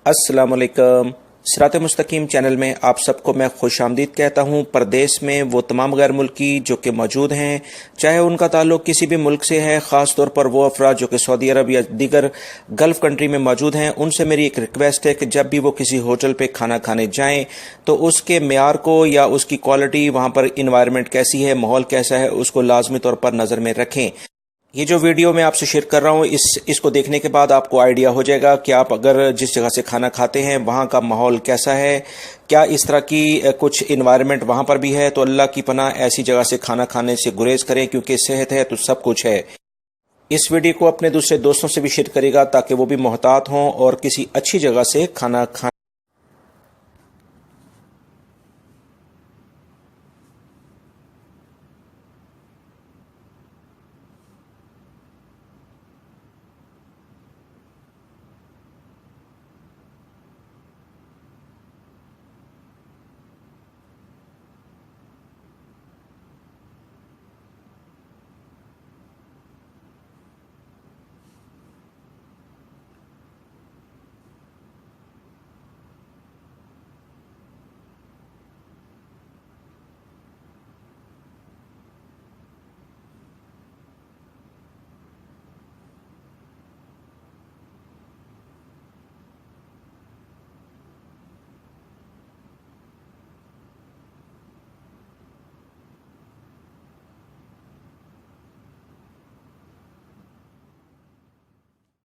अस्सलाम वालेकुम। सिरात मुस्तकीम चैनल में आप सबको मैं खुश आमदीद कहता हूँ। प्रदेश में वो तमाम गैर मुल्की जो कि मौजूद हैं, चाहे उनका ताल्लुक किसी भी मुल्क से है, ख़ास तौर पर वो अफराद जो कि सऊदी अरब या दीगर गल्फ़ कंट्री में मौजूद हैं, उनसे मेरी एक रिक्वेस्ट है कि जब भी वो किसी होटल पे खाना खाने जाएं तो उसके मेयार को या उसकी क्वालिटी, वहाँ पर इन्वायरमेंट कैसी है, माहौल कैसा है, उसको लाजमी तौर पर नज़र में रखें। ये जो वीडियो मैं आपसे शेयर कर रहा हूँ, इसको देखने के बाद आपको आइडिया हो जाएगा कि आप अगर जिस जगह से खाना खाते हैं वहाँ का माहौल कैसा है, क्या इस तरह की कुछ इन्वायरमेंट वहाँ पर भी है। तो अल्लाह की पनाह ऐसी जगह से खाना खाने से गुरेज करें, क्योंकि सेहत है तो सब कुछ है। इस वीडियो को अपने दूसरे दोस्तों से भी शेयर करेगा ताकि वो भी मोहतात हों और किसी अच्छी जगह से खाना खाएं।